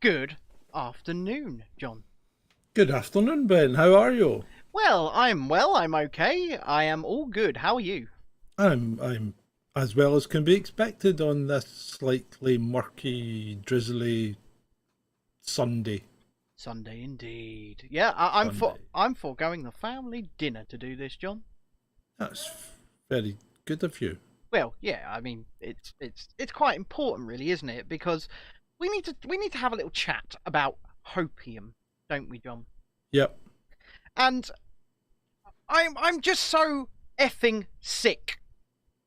Good afternoon, John. Good afternoon, Ben. How are you? Well, I'm okay. I am all good. How are you? I'm as well as can be expected on this slightly murky, drizzly Sunday. Sunday indeed. Yeah, Sunday. I'm foregoing the family dinner to do this, John. That's very good of you. Well, yeah, I mean it's quite important really, isn't it? Because we need to have a little chat about hopium, don't we, John? Yep. And I'm just so effing sick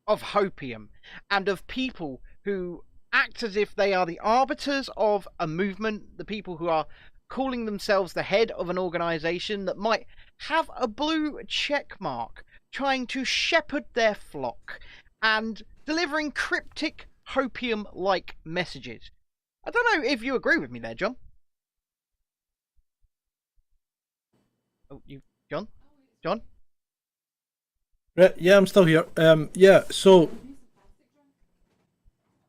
of hopium and of people who act as if they are the arbiters of a movement, the people who are calling themselves the head of an organization that might have a blue check mark, trying to shepherd their flock and delivering cryptic hopium like messages. I don't know if you agree with me there, John. Oh, you, John? John? Right, yeah, I'm still here. Yeah, so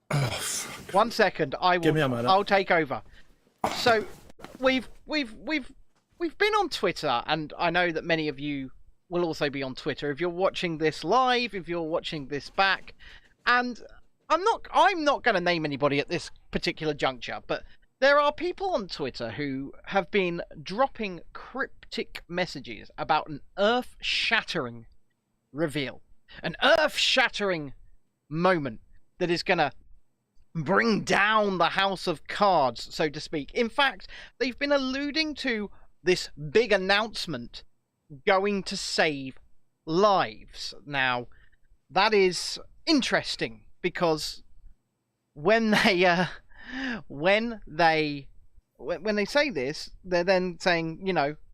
oh, fuck. 1 second, Give me a minute. I'll take over. So we've been on Twitter, and I know that many of you will also be on Twitter if you're watching this live, if you're watching this back. And I'm not going to name anybody at this particular juncture, but there are people on Twitter who have been dropping cryptic messages about an earth-shattering reveal, an earth-shattering moment that is going to bring down the house of cards, so to speak. In fact, they've been alluding to this big announcement going to save lives. Now, that is interesting because when they when they when they say this, they're then saying,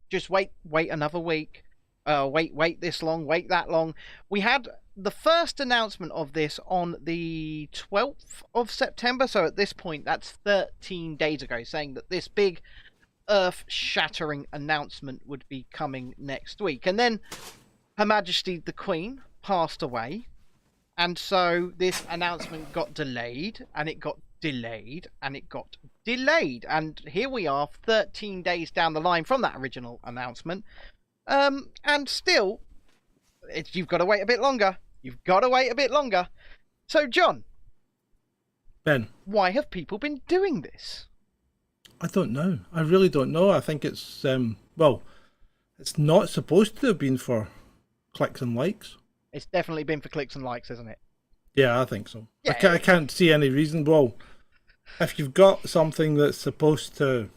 just wait another week, wait this long, wait that long. We had the first announcement of this on the 12th of September, so at this point that's 13 days ago, saying that this big earth-shattering announcement would be coming next week. And then Her Majesty the Queen passed away, and so this announcement got delayed, and it got delayed, and it got delayed. And here we are 13 days down the line from that original announcement. And still, you've got to wait a bit longer. You've got to wait a bit longer. So, John, Ben, why have people been doing this? I don't know. I really don't know. I think it's well, it's not supposed to have been for clicks and likes. It's definitely been for clicks and likes, isn't it? Yeah, I think so. Yeah. I can't see any reason. Well, if you've got something that's supposed to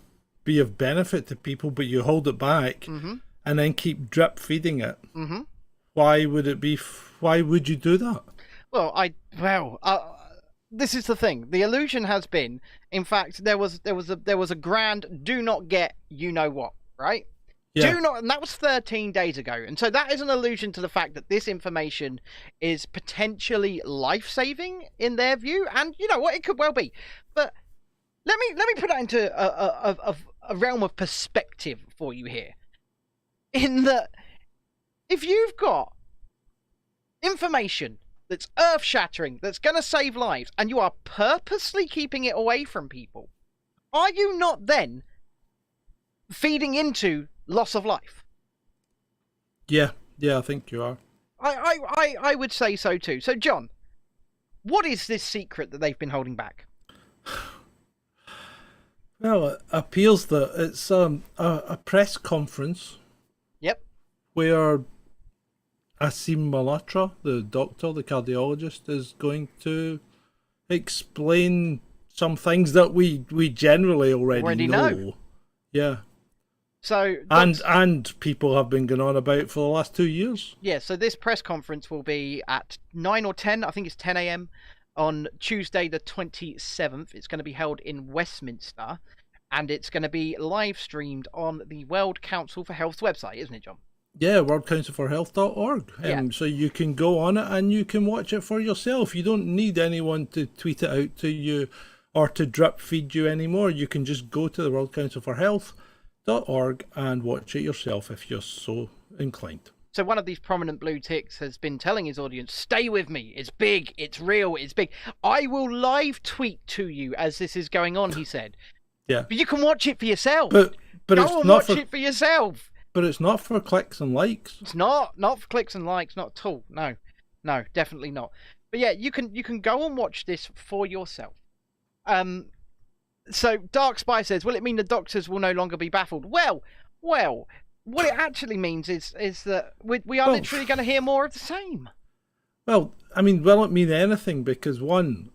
be of benefit to people, but you hold it back and then keep drip feeding it, why would it be? Why would you do that? This is the thing. The illusion has been, in fact, there was a grand do not get you know what, right? Yeah. Do not, and that was 13 days ago. And so that is an allusion to the fact that this information is potentially life-saving in their view, and you know what, it could well be. But let me put that into a realm of perspective for you here. In that, if you've got information that's earth-shattering, that's going to save lives, and you are purposely keeping it away from people, are you not then feeding into loss of life? Yeah, I think you are. I would say so too. So, John, what is this secret that they've been holding back? Well, it appears that it's a press conference. Yep. Where Asim Malhotra, the doctor, the cardiologist, is going to explain some things that we generally already know. Yeah. So and people have been going on about for the last 2 years. Yeah, so this press conference will be at 9 or 10, I think it's 10 a.m. on Tuesday the 27th. It's going to be held in Westminster, and it's going to be live streamed on the World Council for Health's website, isn't it, John? Yeah, worldcouncilforhealth.org. Yeah. So you can go on it and you can watch it for yourself. You don't need anyone to tweet it out to you or to drip feed you anymore. You can just go to the worldcouncilforhealth.org and watch it yourself if you're so inclined. So one of these prominent blue ticks has been telling his audience, stay with me, it's big, it's real, it's big. I will live tweet to you as this is going on, he said. Yeah. But you can watch it for yourself. But Go it's and not watch for it for yourself. But it's not for clicks and likes. It's not for clicks and likes, not at all. No, definitely not. But yeah, you can go and watch this for yourself. So Dark Spy says, will it mean the doctors will no longer be baffled? Well, what it actually means is that we are literally going to hear more of the same. Well, I mean, will it mean anything? Because one,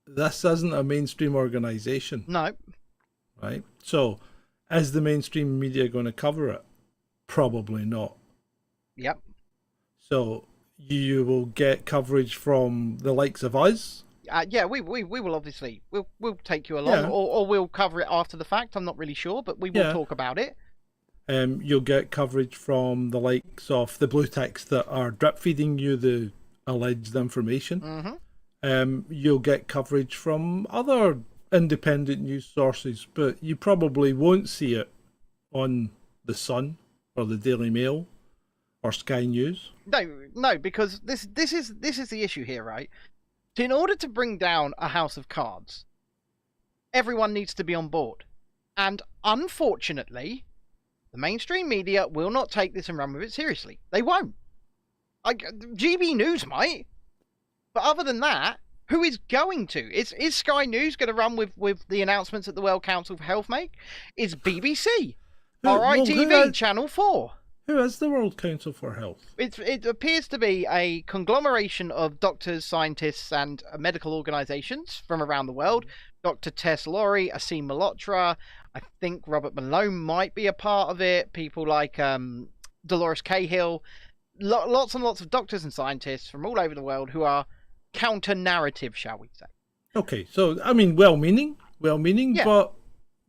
this isn't a mainstream organisation. No. Right? So, is the mainstream media going to cover it? Probably not. Yep. So, you will get coverage from the likes of us. Yeah, we will obviously we'll take you along, or we'll cover it after the fact. I'm not really sure, but we will talk about it. You'll get coverage from the likes of the blue ticks that are drip feeding you the alleged information. You'll get coverage from other independent news sources, but you probably won't see it on the Sun or the Daily Mail or Sky News. No, because this is the issue here, right? In order to bring down a house of cards, everyone needs to be on board, and unfortunately, the mainstream media will not take this and run with it seriously. They won't. GB News might, but other than that, who is going to? Is Sky News going to run with the announcements that the World Council for Health make? Is BBC, RITV, Channel 4? Who is the World Council for Health? It appears to be a conglomeration of doctors, scientists, and medical organisations from around the world. Dr. Tess Lawrie, Asim Malhotra, I think Robert Malone might be a part of it. People like Dolores Cahill. Lots and lots of doctors and scientists from all over the world who are counter-narrative, shall we say. Okay, so, I mean, well-meaning, yeah. But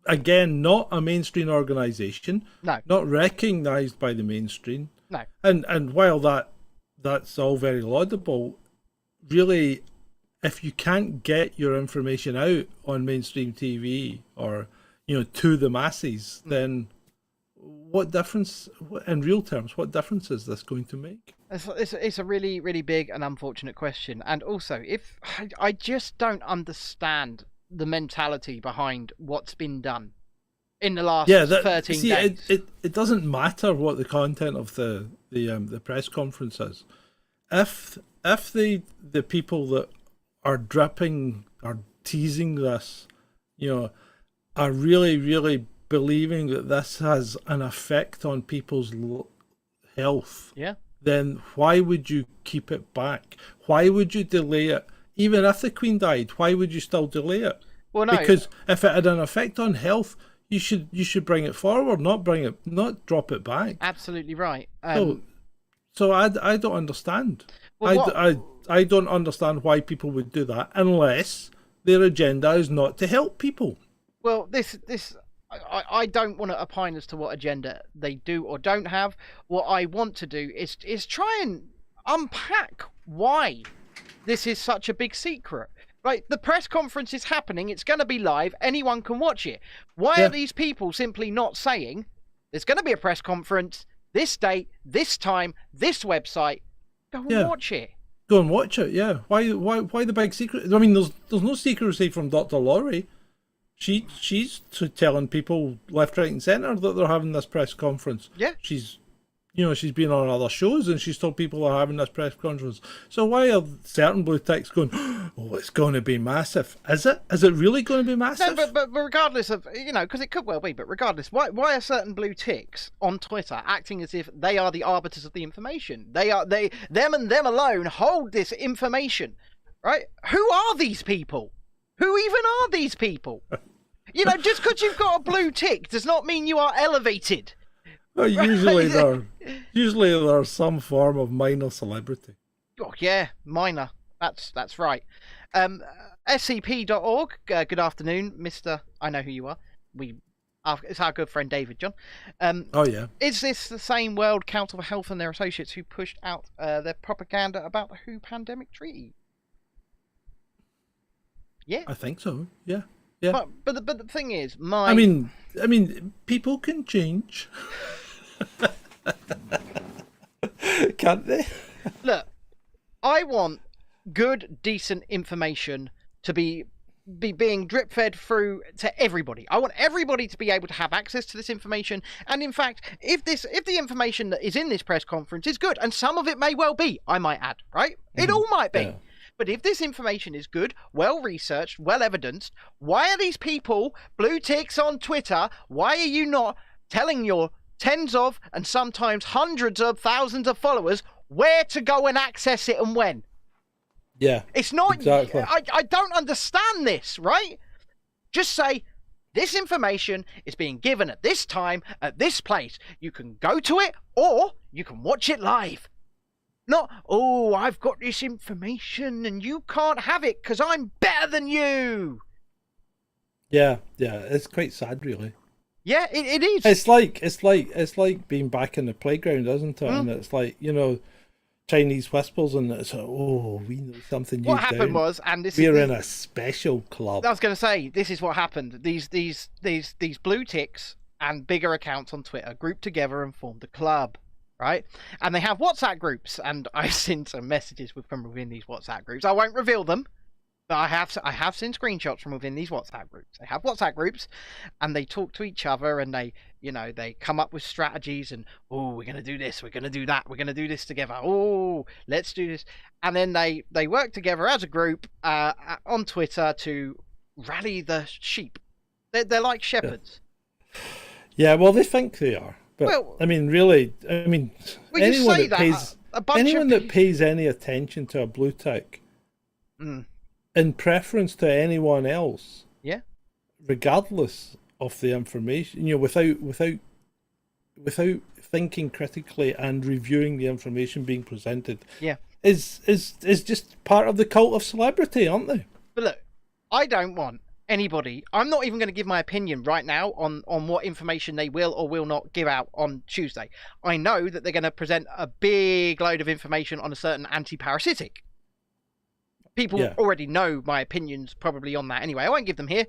again, not a mainstream organisation. No. Not recognised by the mainstream. No. And while that's all very laudable, really, if you can't get your information out on mainstream TV or, to the masses, then what difference, in real terms, what difference is this going to make? It's a really, really big and unfortunate question. And also, if I just don't understand the mentality behind what's been done in the last 13 days. It doesn't matter what the content of the press conference is. If the people that are dripping, are teasing this, are really, really believing that this has an effect on people's health, then why would you keep it back? Why would you delay it? Even if the Queen died, why would you still delay it? Well, no. Because if it had an effect on health, you should bring it forward, not drop it back. Absolutely right. So I don't understand. Well, I don't understand why people would do that unless their agenda is not to help people. Well, I don't want to opine as to what agenda they do or don't have. What I want to do is try and unpack why this is such a big secret. Right, the press conference is happening. It's going to be live. Anyone can watch it. Why are these people simply not saying there's going to be a press conference, this date, this time, this website? Go and watch it. Go and watch it. Yeah. Why the big secret? I mean, there's no secrecy from Dr. Lawrie. She's telling people left, right, and centre that they're having this press conference. Yeah. She's been on other shows and she's told people are having this press conference. So why are certain blue ticks going, oh, it's going to be massive? Is it? Is it really going to be massive? No, but regardless of, because it could well be, but regardless, why are certain blue ticks on Twitter acting as if they are the arbiters of the information? Them and them alone hold this information, right? Who are these people? Who even are these people? Just because you've got a blue tick does not mean you are elevated. Well, usually there's some form of minor celebrity. Oh yeah, minor. That's right. SCP.org. Good afternoon, Mr. I know who you are. It's our good friend David John. Oh yeah. Is this the same World Council for Health and their associates who pushed out their propaganda about the WHO pandemic treaty? Yeah, I think so. Yeah. Yeah. But the thing is, I mean, people can change. Can't they? Look, I want good, decent information to be be being drip fed through to everybody. I want everybody to be able to have access to this information. And in fact, if the information that is in this press conference is good, and some of it may well be, I might add, right? It all might be. Yeah. But if this information is good, well researched, well evidenced, why are these people blue ticks on Twitter? Why are you not telling your tens of and sometimes hundreds of thousands of followers where to go and access it and when? Yeah. It's not, exactly. I don't understand this, right? Just say, this information is being given at this time, at this place. You can go to it or you can watch it live. Not, oh, I've got this information and you can't have it because I'm better than you. Yeah, it's quite sad, really. Yeah, it is. It's like being back in the playground, isn't it? And it's like, you know, Chinese whispers, and it's like, oh, we know something. What happened was, and this we're in a special club. I was going to say, this is what happened. These blue ticks and bigger accounts on Twitter grouped together and formed a club. Right, and they have WhatsApp groups, and I've seen some messages from within these WhatsApp groups. I won't reveal them, but I have seen screenshots from within these WhatsApp groups. They have WhatsApp groups, and they talk to each other, and they come up with strategies, and oh, we're gonna do this, we're gonna do that, we're gonna do this together. Oh, let's do this, and then they work together as a group on Twitter to rally the sheep. They're like shepherds. Yeah, well, they think they are. But, well, I mean, really, anyone that pays any attention to a blue tick, in preference to anyone else, regardless of the information, without thinking critically and reviewing the information being presented, is just part of the cult of celebrity, aren't they? But look, I don't want anybody, I'm not even going to give my opinion right now on what information they will or will not give out on Tuesday. I know that they're going to present a big load of information on a certain anti-parasitic. People already know my opinions probably on that anyway. I won't give them here,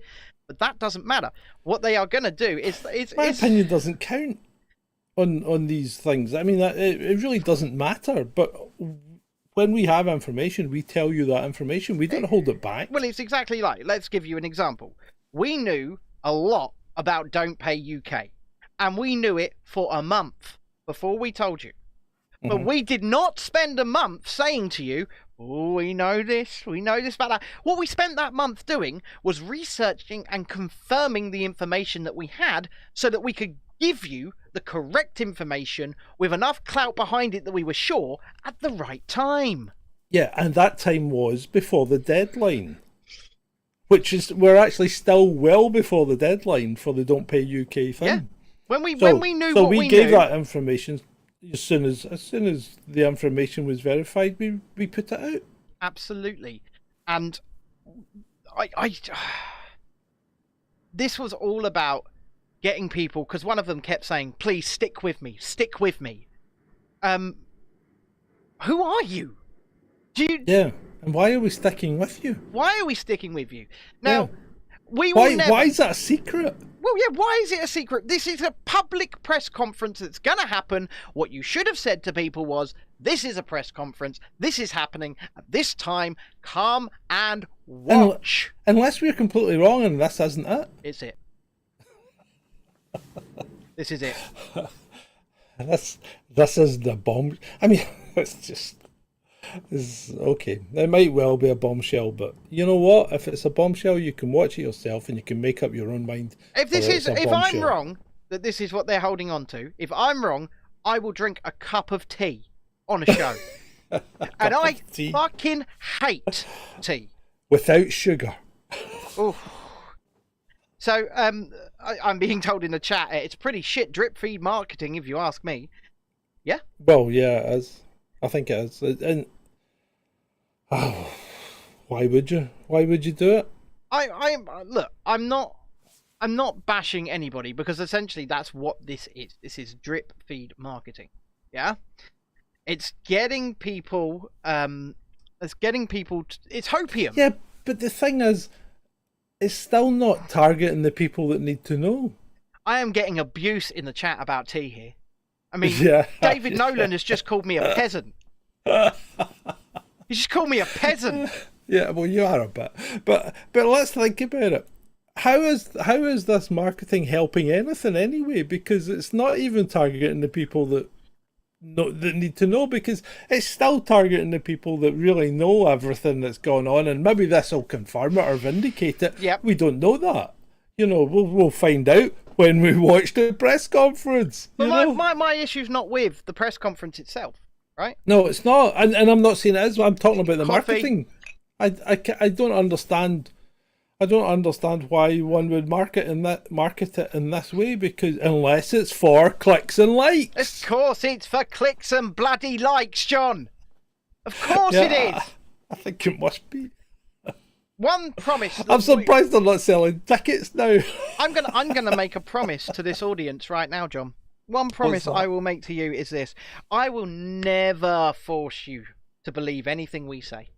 but that doesn't matter. What they are going to do is... My opinion doesn't count on these things. I mean, it really doesn't matter, but... when we have information, we tell you that information. We don't hold it back. Well, it's exactly like, let's give you an example. We knew a lot about Don't Pay UK, and we knew it for a month before we told you. But we did not spend a month saying to you, oh, we know this about that. What we spent that month doing was researching and confirming the information that we had so that we could give you the correct information with enough clout behind it that we were sure at the right time. Yeah, and that time was before the deadline, we're actually still well before the deadline for the Don't Pay UK thing. Yeah, when we knew what we knew, gave that information as soon as the information was verified. We put it out. Absolutely, and I this was all about getting people, because one of them kept saying, please stick with me. Who are you? Yeah, and why are we sticking with you? Why are we sticking with you? Now, we will never... Why is that a secret? Well, yeah, why is it a secret? This is a public press conference that's going to happen. What you should have said to people was, this is a press conference. This is happening at this time. Come and watch. Unless we're completely wrong and this isn't it. It's it. This is it. This is the bomb. I mean, it's okay. It might well be a bombshell, but you know what? If it's a bombshell, you can watch it yourself and you can make up your own mind. If I'm wrong that this is what they're holding on to, if I'm wrong, I will drink a cup of tea on a show. And I fucking hate tea without sugar. Oh. So, I'm being told in the chat, it's pretty shit drip feed marketing, if you ask me. Yeah? Well, yeah, it is. I think it is. And why would you? Why would you do it? Look, I'm not bashing anybody, because essentially that's what this is. This is drip feed marketing. Yeah? It's getting people, it's hopium. Yeah, but the thing is, it's still not targeting the people that need to know. I am getting abuse in the chat about tea here. I mean, David Nolan has just called me a peasant. He just called me a peasant. Yeah, well, you are a bit, but let's think about it. How is this marketing helping anything anyway? Because it's not even targeting the people that need to know, because it's still targeting the people that really know everything that's going on, and maybe this will confirm it or vindicate it. Yep. We don't know that. You know, we'll find out when we watch the press conference. But my issue's not with the press conference itself, right? No, it's not, and I'm not saying it is. I'm talking about the Coffee. marketing. I don't understand. I don't understand why one would market it in this way, because unless it's for clicks and likes. Of course, it's for clicks and bloody likes, John. Of course it is. I think it must be. One promise. I'm surprised they're not selling tickets now. I'm gonna make a promise to this audience right now, John. One promise I will make to you is this: I will never force you to believe anything we say.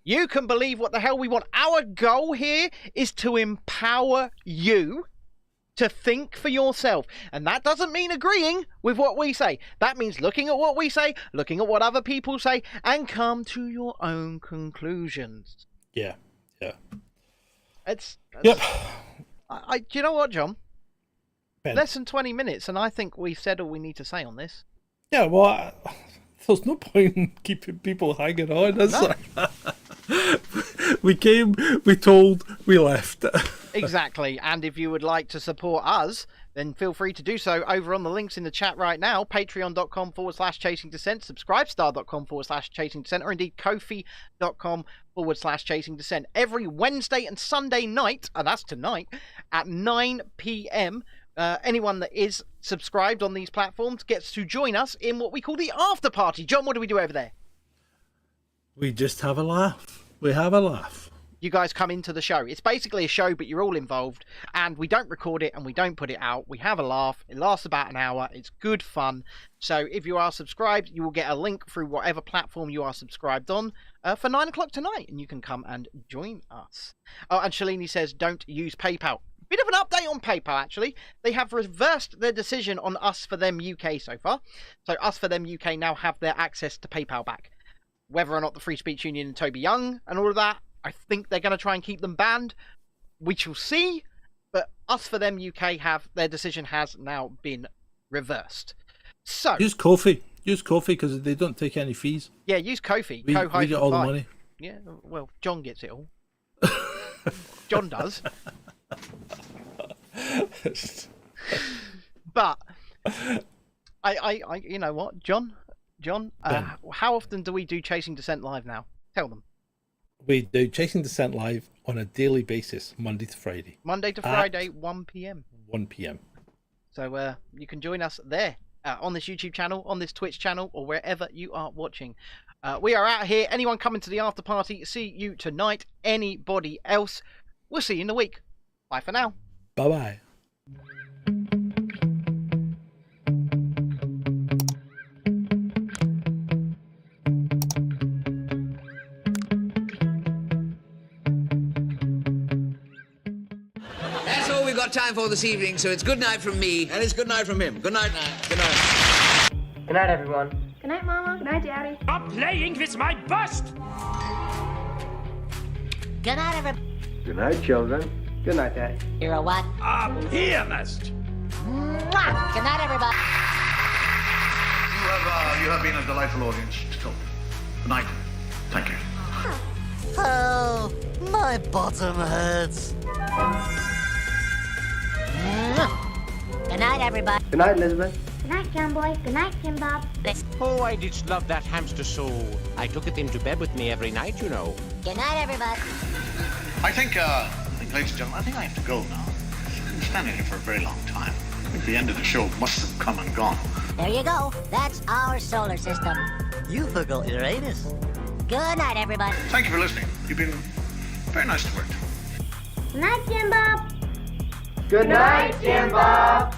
You can believe what the hell we want. Our goal here is to empower you to think for yourself. And that doesn't mean agreeing with what we say. That means looking at what we say, looking at what other people say, and come to your own conclusions. Yeah. Yep. Do you know what, John? Ben. Less than 20 minutes, and I think we've said all we need to say on this. Yeah, well, there's no point in keeping people hanging on, is there? We came, we told, we left. Exactly. And if you would like to support us, then feel free to do so over on the links in the chat right now. Patreon.com/Chasing Dissent, Subscribestar.com/Chasing Dissent, or indeed Ko-fi.com/Chasing Dissent. Every Wednesday and Sunday night, and that's tonight, at 9 p.m., anyone that is subscribed on these platforms gets to join us in what we call the after party. John, what do we do over there? We just have a laugh. We have a laugh. You guys come into the show. It's basically a show, but you're all involved, and we don't record it and we don't put it out. We have a laugh. It lasts about an hour. It's good fun. So if you are subscribed, you will get a link through whatever platform you are subscribed on for 9 o'clock tonight, and you can come and join us. Oh, and Shalini says, don't use PayPal. Bit of an update on PayPal, actually. They have reversed their decision on Us For Them UK so far. So Us For Them UK now have their access to PayPal back. Whether or not the Free Speech Union and Toby Young and all of that, I think they're going to try and keep them banned. We shall see. But Us For Them UK their decision has now been reversed. So use Ko-fi. Use Ko-fi because they don't take any fees. Yeah, use Ko-fi. We get all the money. Yeah, well, John gets it all. John does. But I you know what, John, how often do we do Chasing Dissent live now? Tell them. We do Chasing Dissent live on a daily basis, Monday to Friday. Monday to Friday, 1 p.m. 1 p.m. So you can join us there on this YouTube channel, on this Twitch channel, or wherever you are watching. We are out here. Anyone coming to the after party, see you tonight. Anybody else, we'll see you in the week. Bye for now. Bye-bye. That's all we've got time for this evening, so it's good night from me. And it's good night from him. Good night. Good night. Good night, everyone. Good night, Mama. Good night, Daddy. Stop playing with my bust! Good night, everybody. Good night, children. Good night, Daddy. You're a what? A pianist! Mwah! Good night, everybody. You have been a delightful audience. So, good night. Thank you. Oh, my bottom hurts. Good night, everybody. Good night, Elizabeth. Good night, John Boy. Good night, Tim Bob. Oh, I did love that hamster so. I took it into bed with me every night, you know. Good night, everybody. I think, ladies and gentlemen, I think I have to go now. I've been standing here for a very long time. I think the end of the show must have come and gone. There you go. That's our solar system. You forgot Uranus. Good night, everybody. Thank you for listening. You've been very nice to work. Good night, Jim Bob. Good night, Jim Bob.